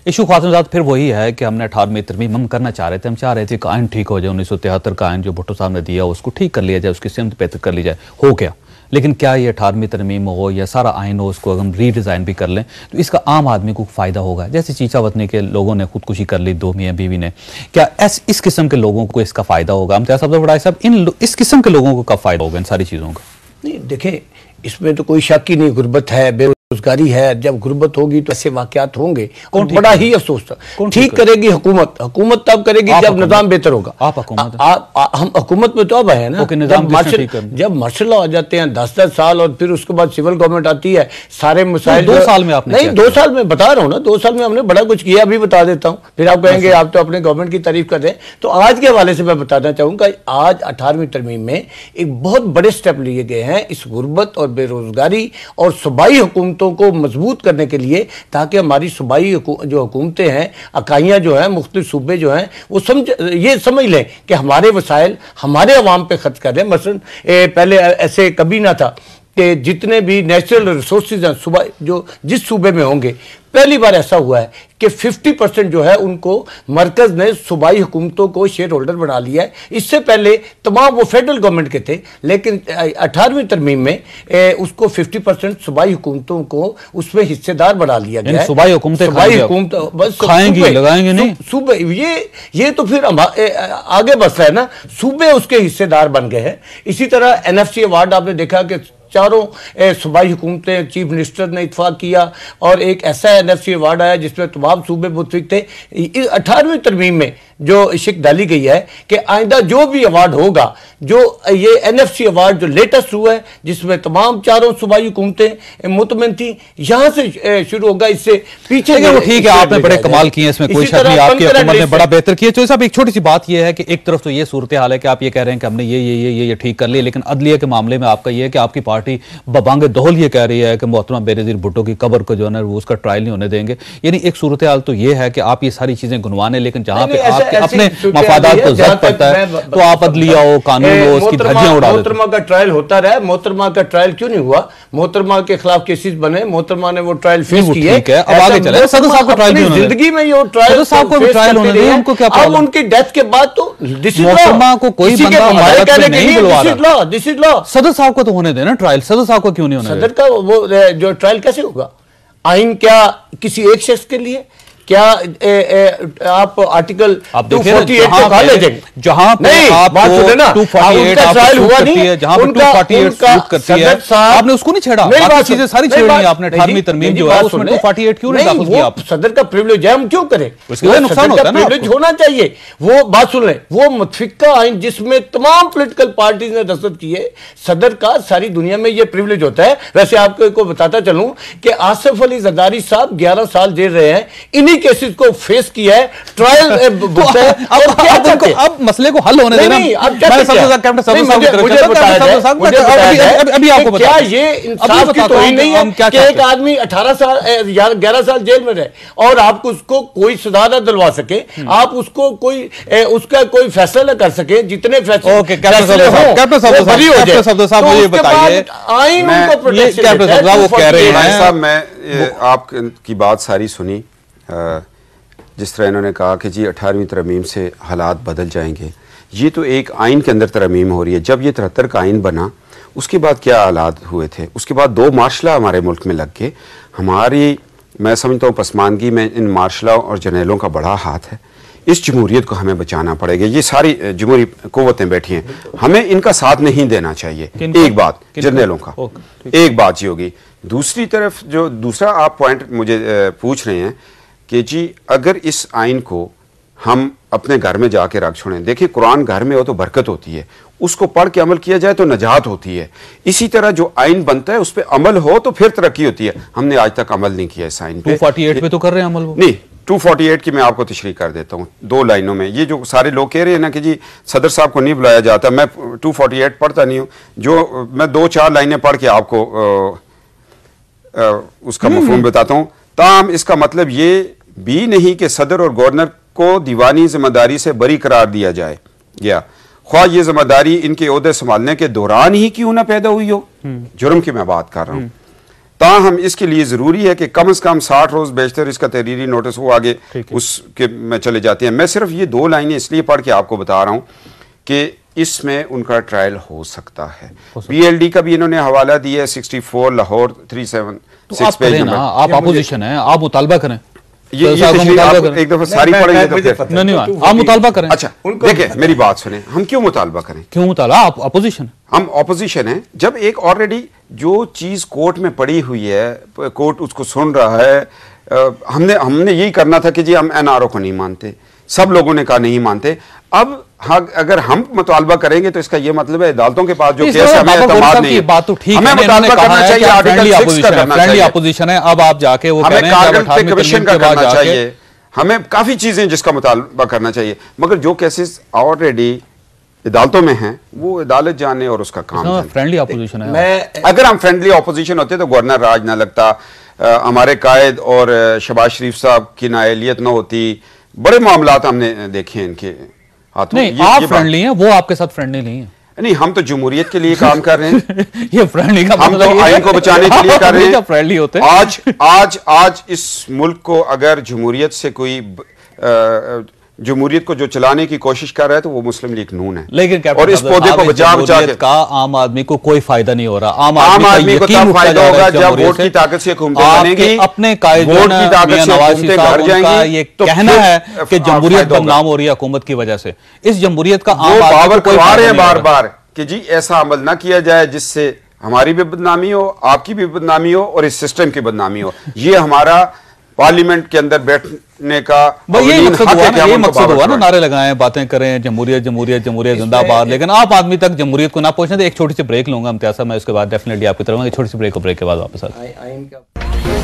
Issue ख्वातिन फिर वही है कि हमने 18वीं तरमीम हम करना चाह रहे थे, हम चाह रहे थे कि आइन ठीक हो जाए, 1973 का आइन जो भुट्टो साहब ने दिया उसको ठीक कर लिया जाए, उसकी सिमत बेहतर कर ली जाए, हो गया। लेकिन क्या ये 18वीं तरमीम हो या सारा आइन हो, उसको हम रीडिज़ाइन भी कर लें तो इसका आम आदमी को फ़ायदा होगा। जैसे चीचा वतनी के लोगों ने खुदकुशी कर ली, 2 मियाँ बीवी ने, क्या इस किस्म के लोगों को इसका फ़ायदा होगा? हम सबसे बड़ा साहब इस किस्म के लोगों को कब फ़ायदा होगा इन सारी चीज़ों का? नहीं देखें, इसमें तो कोई शक ही नहीं, गुर्बत है, बेरोजगारी है, जब गुर्बत होगी तो ऐसे वाकयात होंगे। और बड़ा ही अफसोस था। ठीक करेगी हुकूमत, हुकूमत तब करेगी जब निजाम बेहतर होगा। आप हुकूमत, हम हुकूमत में तो अब है ना, जब मार्शल आ जाते हैं 10-10 साल और फिर उसके बाद सिविल गवर्नमेंट आती है, सारे मसाइल 2 साल में आपने नहीं 2 साल में बता रहा हूँ ना, 2 साल में हमने बड़ा कुछ किया। अभी बता देता हूँ, फिर आप कहेंगे आप तो अपने गवर्नमेंट की तारीफ कर रहे हैं। तो आज के हवाले से मैं बताना चाहूंगा, आज 18वीं तरमीम में एक बहुत बड़े स्टेप लिए गए हैं इस गुर्बत और बेरोजगारी और सूबाई हुकूमतों को मजबूत करने के लिए, ताकि हमारी सूबाई जो हुकूमतें हैं, इकाइयाँ जो हैं, मुख्तलिफ सूबे जो हैं, वो ये समझ लें कि हमारे वसाइल हमारे अवाम पे खर्च कर रहे हैं। मसलन पहले ऐसे कभी ना था कि जितने भी नेचुरल रिसोर्सेज हैं सूबा जो जिस सूबे में होंगे, पहली बार ऐसा हुआ है कि 50% जो है उनको मरकज ने सूबाई हुकूमतों को शेयर होल्डर बना लिया है। इससे पहले तमाम वो फेडरल गवर्नमेंट के थे, लेकिन 18वीं तरमीम में उसको 50% सूबाई हुकूमतों को उसमें हिस्सेदार बना लिया गया है। सूबाई हुकूमत बस खाएंगी, लगाएंगे नहीं, सूबे ये तो फिर आगे बढ़ रहा है ना, सूबे उसके हिस्सेदार बन गए हैं। इसी तरह NFC अवार्ड आपने देखा कि चारों सूबाई हुकूमतें, चीफ मिनिस्टर ने इत्फाक किया और एक ऐसा NFC अवार्ड आया जिसमें तमाम सूबे मुत्फिक थे। 18वीं तरमीम में जो शिक डाली गई है कि आइंदा जो भी अवार्ड होगा, जो ये NFC अवार्ड जो लेटेस्ट हुआ है जिसमें तमाम चारों सूबाई हुकूमतें मुतमईन थी, यहां से शुरू होगा, इससे पीछे वो ठीक है। आपने बड़े कमाल किए, इसमें कोई शक नहीं, आपकी हुकूमत ने बड़ा बेहतर किया। तो साहब एक छोटी सी बात यह है कि एक तरफ तो ये सूरत हाल है कि आप ये कह रहे हैं कि हमने ये ठीक कर लिया, लेकिन अदलिया के मामले में आपका ये है कि आपकी पार्टी बबांगे दोहल ये कह रही है कि मोहतरमा बेनज़ीर भुट्टो की कब्र को जो है वो उसका ट्रायल नहीं होने देंगे। यानी एक सूरत हाल तो ये है कि आप ये सारी चीजें गुनवाने, लेकिन जहां पे आपके अपने मफादात को जब्त पड़ता है तो आप अदलिया हो, कानून हो, उसकी धज्जियां उड़ा देते हैं। मोहतरमा का ट्रायल होता रहा, मोहतरमा का ट्रायल क्यों नहीं हुआ? मोहतरमा के खिलाफ केसेस बने, मोहतरमा ने वो ट्रायल फेस किए। अब आगे चले, सदर साहब को ट्रायल जिंदगी में ये ट्रायल साहब को ट्रायल होने दें, उनको क्या प्रॉब्लम? अब उनकी डेथ के बाद तो मोहतरमा को कोई बंदा अदालत में नहीं बुलवा रहा। This is law. सदर साहब को तो होने देना ट्रायल, सदर साहब को क्यों नहीं होने? सदर का वो जो ट्रायल कैसे होगा? आइन क्या किसी एक शख्स के लिए? क्या आप आर्टिकल 248 को खा ले जाएंगे? जहां पे आपको 248 ट्रायल हुआ नहीं है, जहां पे 248 सूट करती है, आपने उसको नहीं छेड़ा, बाकी चीजें सारी छेड़ी आपने। 18वीं तरमीम जो है उसमें 248 क्यों नहीं दाखिल किया? सदर का प्रिविलेज है, हम क्यों करें? उसका नुकसान होता है ना, प्रिविलेज होना चाहिए। वो बात सुन लें, वो मुतफिका आइन जिसमें तमाम पॉलिटिकल पार्टीज ने दस्तखत किए, सदर का सारी दुनिया में ये प्रिविलेज होता है। वैसे आपको बताता चलूं कि आसिफ अली जरदारी साहब 11 साल जेल रहे हैं, इन्हीं केसेस को फेस किया है, ट्रायल अब मसले को हल होने देना। क्या ये इंसाफ की तौहीन नहीं है कि एक आदमी 18 साल 11 साल जेल में रहे और आप उसको कोई सजा न दिलवा सके, आप उसको कोई उसका कोई फैसला न कर सके, जितने फैसले मैं आपकी बात सारी सुनी, जिस तरह इन्होंने कहा कि जी 18वीं तरमीम से हालात बदल जाएंगे। ये तो एक आइन के अंदर तरमीम हो रही है। जब ये 73 का आइन बना उसके बाद क्या हालात हुए थे? उसके बाद 2 मार्शला हमारे मुल्क में लग गए। हमारी, मैं समझता हूँ, पसमानगी में इन मार्शला और जर्नलों का बड़ा हाथ है। इस जमहूरियत को हमें बचाना पड़ेगा। ये सारी जमहूरी कुव्वतें बैठी हैं, हमें इनका साथ नहीं देना चाहिए। एक बात जर्नलों का, एक बात ये होगी। दूसरी तरफ जो दूसरा आप पॉइंट मुझे पूछ रहे हैं कि जी अगर इस आइन को हम अपने घर में जाके रख छोड़ें, देखिए कुरान घर में हो तो बरकत होती है, उसको पढ़ के अमल किया जाए तो नजात होती है। इसी तरह जो आइन बनता है उस पर अमल हो तो फिर तरक्की होती है। हमने आज तक अमल नहीं किया इस आइन पे। 248 पे तो कर रहे हैं अमल वो? नहीं, 248 की मैं आपको तशरीह कर देता हूँ 2 लाइनों में। ये जो सारे लोग कह रहे हैं ना कि जी सदर साहब को नहीं बुलाया जाता, मैं 248 पढ़ता नहीं हूँ, जो मैं 2-4 लाइनें पढ़ के आपको उसका मफहूम बताता हूँ। ताम इसका मतलब ये भी नहीं कि सदर और गवर्नर को दीवानी जिम्मेदारी से बरी करार दिया जाए या ख्वाह ये जिम्मेदारी इनके ओहदे संभालने के दौरान ही क्यों ना पैदा हुई हो, जुर्म की मैं बात कर रहा हूँ। ताहम इसके लिए ज़रूरी है कि कम से कम 60 रोज़ बेशतर इसका तहरीरी नोटिस वो आगे उसके में चले जाते हैं। मैं सिर्फ ये 2 लाइनें इसलिए पढ़ के आपको बता रहा हूँ कि इसमें उनका ट्रायल हो सकता है। BLD का भी इन्होंने हवाला दिया है 64 लाहौर 376 पेज नंबर। आप अपोजिशन है, आप मुतालबा करें, ये एक दफा सारी पढ़ेंगे तो फिर नहीं आप मुतालबा करें। अच्छा देखिए मेरी बात सुने, हम क्यों मुतालबा करें? क्यों मुतालबा? आप अपोजिशन, हम ऑपोजिशन है। जब एक ऑलरेडी जो चीज कोर्ट में पड़ी हुई है, कोर्ट उसको सुन रहा है, हमने यही करना था कि जी हम NRO को नहीं मानते, सब लोगों ने कहा नहीं मानते। अब अगर हम मुतालबा करेंगे तो इसका यह मतलब है अदालतों के पास जो केस है हमें एतमाद नहीं है। बात तो ठीक है, हमें मुतालबा करना चाहिए, आर्टिकल 6 का करना चाहिए। अपोजिशन है। अब आप जाके वो हमें कारगिल पे कमीशन का करना चाहिए, हमें काफी चीजें जिसका मुतालबा करना चाहिए, मगर जो केसेस ऑलरेडी अदालतों में हैं वो अदालत जाने और उसका काम। फ्रेंडली अपोजिशन है। अगर हम फ्रेंडली अपोजिशन होते तो गवर्नर राज ना लगता, हमारे कायद और शहबाज शरीफ साहब की नाअहलियत न होती, बड़े मामलात हमने देखे हैं इनके हाथों। नहीं, आप फ्रेंडली हैं, वो आपके साथ फ्रेंडली नहीं है। नहीं, हम तो जमहूरियत के लिए काम कर रहे हैं। ये फ्रेंडली का हम तो आइन को बचाने के लिए कर रहे हैं। फ्रेंडली होते हैं। आज इस मुल्क को अगर जमहूरियत से कोई जमहूरियत को जो चलाने की कोशिश कर रहा है तो वो मुस्लिम लीग नून है। लेकिन और इस पौधे को बचा के का आम आदमी को कोई फायदा नहीं हो रहा। आम आदमी को तब फायदा होगा जब वोट की ताकत से हुकूमतें बनेंगी, अपने कायद वोट की ताकत से हुकूमतें घर जाएंगी। ये कहना है कि जमहूरियत बदनाम हो रही है हुकूमत की वजह से। इस जमहूरियत का आम पावर करवा रहे हैं बार बार कि जी ऐसा अमल ना किया जाए जिससे हमारी भी बदनामी हो, आपकी भी बदनामी हो और इस सिस्टम की बदनामी हो। ये हमारा पार्लियामेंट के अंदर बैठने का यही मकसद हुआ ना, नारे लगाएं, बातें करें, जमहूरियत जमहूरियत जमहूरियत जिंदाबाद, लेकिन आप आदमी तक जमहूरियत को ना पहुंचने। तो एक छोटी सी ब्रेक लूंगा इम्तियाज साहब, मैं उसके बाद डेफिनेटली आपकी तरफ छोटी सी ब्रेक को ब्रेक के बाद वापस आता हूं।